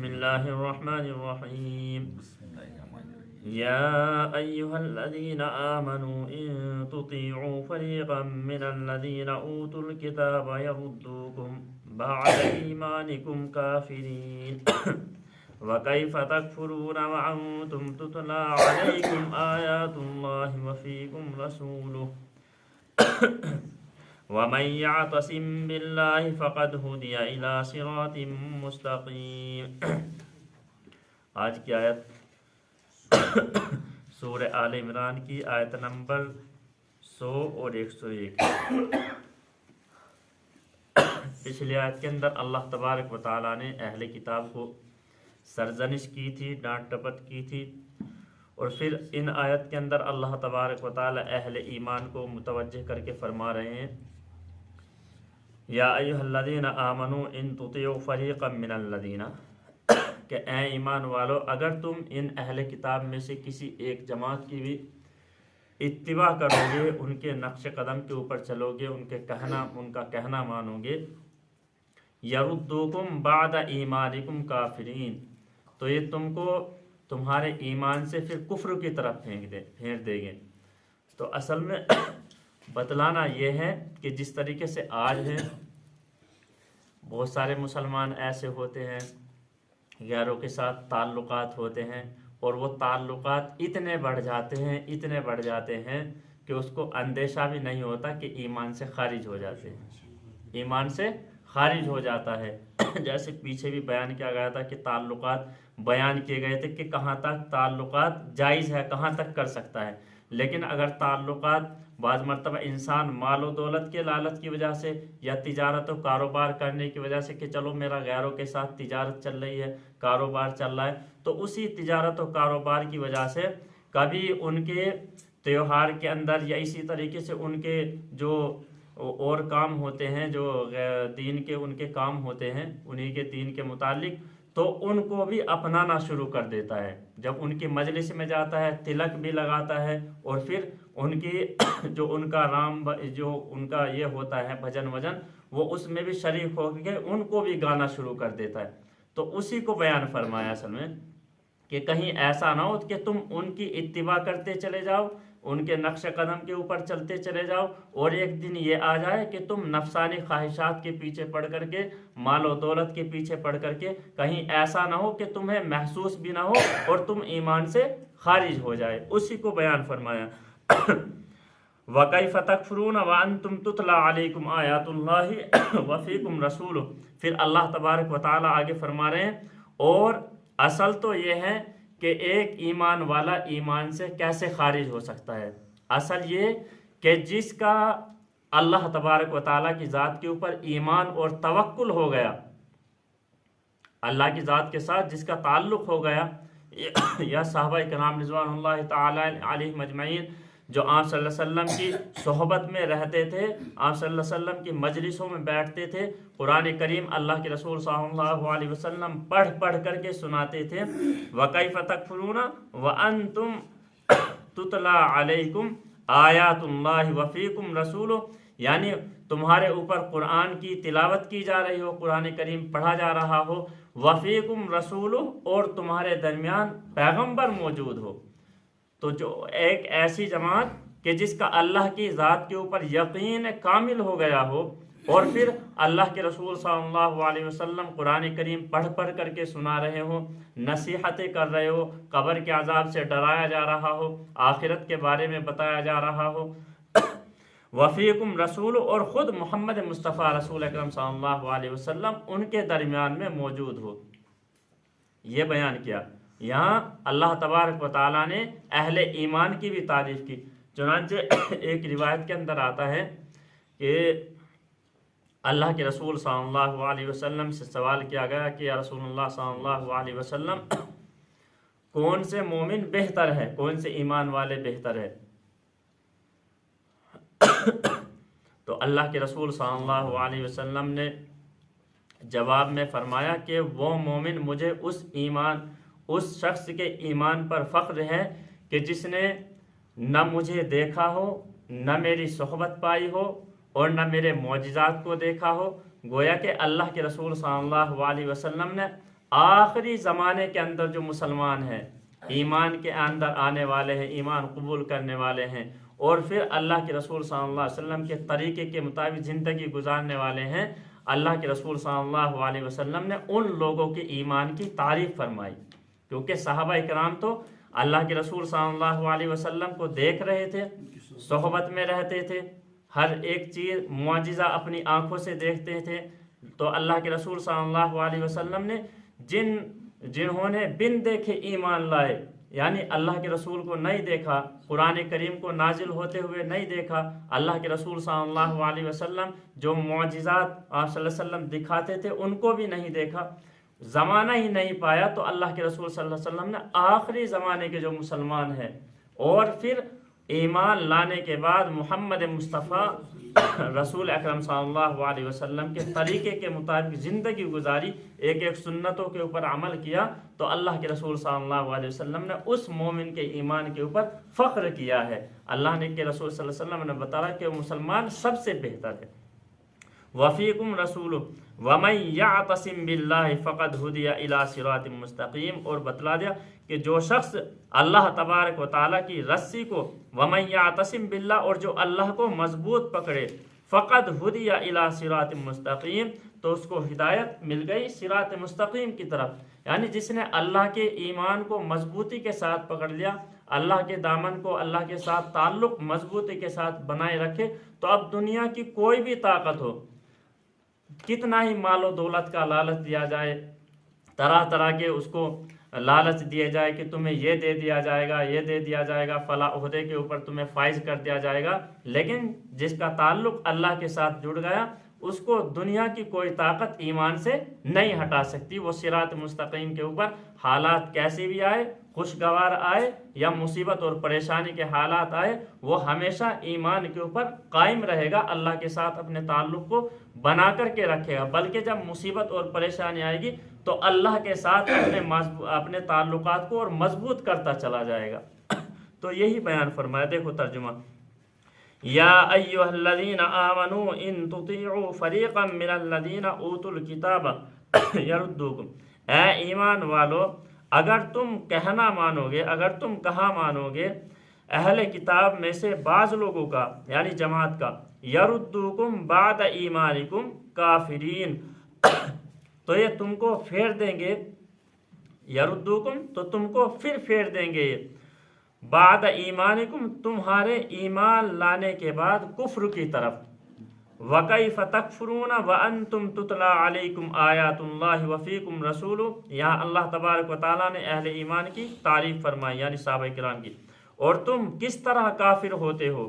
بسم الله الرحمن الرحيم بسم الله الرحمن الرحيم. يا أيها الذين آمنوا إن تطيعوا فريقا من الذين أوتوا الكتاب يردوكم بعد إيمانكم كافرين وكيف تكفرون وأنتم تتلى عليكم آيات الله وفيكم رسوله ومن يعتصم بالله فقد هدي إلى صراط مستقيم. آج کی آیت سورہ آل عمران کی آیت نمبر 100 اور 101. پچھلی آیت کے اندر اللہ تبارک و تعالیٰ نے اہل کتاب کو سرزنش کی تھی، ڈانٹ ٹپٹ کی تھی، اور پھر ان آیت کے اندر اللہ تبارک و تعالیٰ اہل ایمان کو متوجہ کر کے فرما رہے ہیں یا ایھا الذین آمنوا ان تطیعوا فریقا من الذین، کہ اے ایمان والو اگر تم ان اہل کتاب میں سے کسی ایک جماعت کی بھی اتباع کرو گے، ان کے نقش قدم کے اوپر چلو گے، ان کا کہنا مانو گے، یردوکم بعد ایمانکم کافرین، تو یہ تم کو تمہارے ایمان سے پھر کفر کی طرف پھیر دیں گے. تو اصل میں بتلانا یہ ہے کہ جس طریقے سے آج ہے بہت سارے مسلمان ایسے ہوتے ہیں غیروں کے ساتھ تعلقات ہوتے ہیں، اور وہ تعلقات اتنے بڑھ جاتے ہیں کہ اس کو اندیشہ بھی نہیں ہوتا کہ ایمان سے خارج ہو جاتے ہیں، ایمان سے خارج ہو جاتا ہے. جیسے پیچھے بھی بیان کیا گیا تھا کہ تعلقات بیان کیے گئے تھے کہ کہاں تک تعلقات جائز ہے، کہاں تک کر سکتا ہے. لیکن اگر تعلقات بعض مرتبہ انسان مال و دولت کے لالچ کی وجہ سے یا تجارت و کاروبار کرنے کی وجہ سے کہ چلو میرا غیروں کے ساتھ تجارت چل رہی ہے، کاروبار چل رہا ہے، تو اسی تجارت و کاروبار کی وجہ سے کبھی ان کے تیوہار کے اندر یا اسی طریقے سے ان کے جو اور کام ہوتے ہیں جو دین کے ان کے کام ہوتے ہیں انہی کے دین کے متعلق، تو ان کو بھی اپنانا شروع کر دیتا ہے. جب ان کی مجلس میں جاتا ہے تلک بھی لگاتا ہے، اور پھر ان کی جو ان کا جو ان کا یہ ہوتا ہے بھجن وجن، وہ اس میں بھی شریک ہو کے ان کو بھی گانا شروع کر دیتا ہے. تو اسی کو بیان فرمایا اصل میں کہ کہیں ایسا نہ ہو کہ تم ان کی اتباع کرتے چلے جاؤ، ان کے نقش قدم کے اوپر چلتے چلے جاؤ، اور ایک دن یہ آ جائے کہ تم نفسانی خواہشات کے پیچھے پڑ کر کے، مال و دولت کے پیچھے پڑ کر کے، کہیں ایسا نہ ہو کہ تمہیں محسوس بھی نہ ہو اور تم ایمان سے خارج ہو جائے. اسی کو بیان فرمایا. وَكَيْفَ تَكْفُرُونَ وَأَنْتُمْ تُتْلَى عَلَيْكُمْ آيَاتُ اللَّهِ وَفِيكُمْ رَسُولُهُ. پھر اللہ تبارک و تعالیٰ آگے فرما رہے ہیں اور اصل تو یہ ہے کہ ایک ایمان والا ایمان سے کیسے خارج ہو سکتا ہے. اصل یہ کہ جس کا اللہ تبارک و تعالیٰ کی ذات کے اوپر ایمان اور توکل ہو گیا، اللہ کی ذات کے ساتھ جس کا تعلق ہو گیا، یا صحابہ کرام رضوان اللہ تعالی علیہم اجمعین جو آپ صلی اللہ علیہ وسلم کی صحبت میں رہتے تھے، آپ صلی اللہ علیہ وسلم کی مجلسوں میں بیٹھتے تھے، قرآن کریم اللہ کے رسول صلی اللہ علیہ وسلم پڑھ کر کے سناتے تھے. وَكَيْفَ تَكْفُرُونَ وَأَنْتُمْ تُتْلَى عَلَيْكُمْ آیات اللہ وفیکم رسول، یعنی تمہارے اوپر قرآن کی تلاوت کی جا رہی ہو، قرآن کریم پڑھا جا رہا ہو، وفیکم رسول، اور تمہارے درمیان پیغمبر موجود ہو. تو جو ایک ایسی جماعت کہ جس کا اللہ کی ذات کے اوپر یقین کامل ہو گیا ہو، اور پھر اللہ کے رسول صلی اللہ علیہ وسلم قرآن کریم پڑھ کر کے سنا رہے ہو، نصیحتیں کر رہے ہو، قبر کے عذاب سے ڈرایا جا رہا ہو، آخرت کے بارے میں بتایا جا رہا ہو، وفیکم رسول، اور خود محمد مصطفیٰ رسول اکرم صلی اللہ علیہ وسلم ان کے درمیان میں موجود ہو. یہ بیان کیا. یہاں اللہ تبارک و تعالیٰ نے اہل ایمان کی بھی تعریف کی. چنانچہ ایک روایت کے اندر آتا ہے کہ اللہ کے رسول صلی اللہ علیہ وسلم سے سوال کیا گیا کہ یا رسول اللہ صلی اللہ علیہ وسلم کون سے مومن بہتر ہے، کون سے ایمان والے بہتر ہے؟ تو اللہ کے رسول صلی اللہ علیہ وسلم نے جواب میں فرمایا کہ وہ مومن مجھے اس شخص کے ایمان پر فخر ہے کہ جس نے نہ مجھے دیکھا ہو، نہ میری صحبت پائی ہو، اور نہ میرے معجزات کو دیکھا ہو. گویا کہ اللہ کے رسول صلی اللہ علیہ وسلم نے آخری زمانے کے اندر جو مسلمان ہیں، ایمان کے اندر آنے والے ہیں، ایمان قبول کرنے والے ہیں، اور پھر اللہ کے رسول صلی اللہ علیہ وسلم کے طریقے کے مطابق زندگی گزارنے والے ہیں، اللہ کے رسول صلی اللہ علیہ وسلم نے ان لوگوں کے ایمان کی تعریف فرمائی، کیونکہ صحابہ کرام تو اللہ کے رسول صلی اللہ علیہ وسلم کو دیکھ رہے تھے، صحبت میں رہتے تھے، ہر ایک چیز معجزہ اپنی آنکھوں سے دیکھتے تھے۔ تو اللہ کے رسول صلی اللہ علیہ وسلم نے جنہوں نے بن دیکھے ایمان لائے، یعنی اللہ کے رسول کو نہیں دیکھا، قرآن کریم کو نازل ہوتے ہوئے نہیں دیکھا، اللہ کے رسول صلی اللہ علیہ وسلم جو معجزات آپ صلی اللہ علیہ وسلم دکھاتے تھے ان کو بھی نہیں دیکھا، زمانہ ہی نہیں پایا، تو اللہ کے رسول صلی اللہ علیہ وسلم نے آخری زمانے کے جو مسلمان ہیں اور پھر ایمان لانے کے بعد محمد مصطفیٰ رسول اکرم صلی اللہ علیہ وسلم کے طریقے کے مطابق زندگی گزاری، ایک ایک سنتوں کے اوپر عمل کیا، تو اللہ کے رسول صلی اللہ علیہ وسلم نے اس مومن کے ایمان کے اوپر فخر کیا ہے۔ اللہ نے کے رسول صلی اللہ علیہ وسلم نے بتایا کہ وہ مسلمان سب سے بہتر ہے۔ وفیکم رسول ومن یعتصم باللہ فقد ہدی الی صراط مستقیم، اور بتلا دیا کہ جو شخص اللہ تبارک و تعالیٰ کی رسی کو، ومن یعتصم باللہ، اور جو اللہ کو مضبوط پکڑے، فقد ہدی الی صراط مستقیم، تو اس کو ہدایت مل گئی صراط مستقیم کی طرف، یعنی جس نے اللہ کے ایمان کو مضبوطی کے ساتھ پکڑ لیا، اللہ کے دامن کو، اللہ کے ساتھ تعلق مضبوطی کے ساتھ بنائے رکھے، تو اب دنیا کی کوئی بھی طاقت ہو، کتنا ہی مال و دولت کا لالچ دیا جائے، طرح طرح کے اس کو لالچ دیے جائے کہ تمہیں یہ دے دیا جائے گا، یہ دے دیا جائے گا، فلاں عہدے کے اوپر تمہیں فائز کر دیا جائے گا، لیکن جس کا تعلق اللہ کے ساتھ جڑ گیا، اس کو دنیا کی کوئی طاقت ایمان سے نہیں ہٹا سکتی۔ وہ صراط مستقیم کے اوپر حالات کیسے بھی آئے، خوشگوار آئے یا مصیبت اور پریشانی کے حالات آئے، وہ ہمیشہ ایمان کے اوپر قائم رہے گا، اللہ کے ساتھ اپنے تعلق کو بنا کر کے رکھے گا، بلکہ جب مصیبت اور پریشانی آئے گی تو اللہ کے ساتھ اپنے تعلقات کو اور مضبوط کرتا چلا جائے گا۔ تو یہی بیان فرمایا، دیکھو ترجمہ، یا ایھا الذین آمنوا ان تطیعوا فریقا من الذین اوتوا الکتاب یردوکم، اے ایمان والو اگر تم کہنا مانو گے، اگر تم کہا مانو گے اہل کتاب میں سے بعض لوگوں کا، یعنی جماعت کا، یردوکم بعد ایمانکم کافرین، تو یہ تم کو پھیر دیں گے، یردوکم تو تم کو پھر پھیر دیں گے، بعد ایمانکم تمہارے ایمان لانے کے بعد کفر کی طرف، وَكَيْفَ تَكْفُرُونَ وَأَنْتُمْ تُتْلَى عَلَيْكُمْ آیَاتُ اللَّهِ وَفِيكُمْ رَسُولُهُ، یہاں اللہ تبارک و تعالیٰ نے اہل ایمان کی تعریف فرمائی، یعنی صحابہ کرام کی، اور تم کس طرح کافر ہوتے ہو،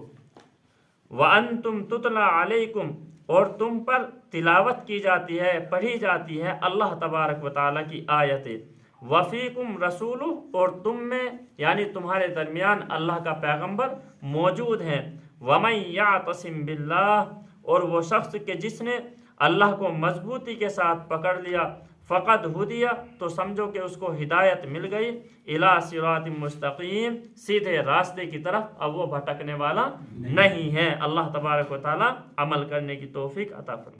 وَأَنْتُمْ تُتْلَى عَلَيْكُمْ، اور تم پر تلاوت کی جاتی ہے، پڑھی جاتی ہے اللہ تبارک و تعالیٰ کی آیتیں، وفیکم رسول، اور تم میں یعنی تمہارے درمیان اللہ کا پیغمبر موجود ہیں، ومن یعتصم باللہ، اور وہ شخص کہ جس نے اللہ کو مضبوطی کے ساتھ پکڑ لیا، فقد ہدیہ، تو سمجھو کہ اس کو ہدایت مل گئی، الی صراط مستقیم، سیدھے راستے کی طرف، اب وہ بھٹکنے والا نہیں ہے۔ اللہ تبارک و تعالی عمل کرنے کی توفیق عطا فرمائے۔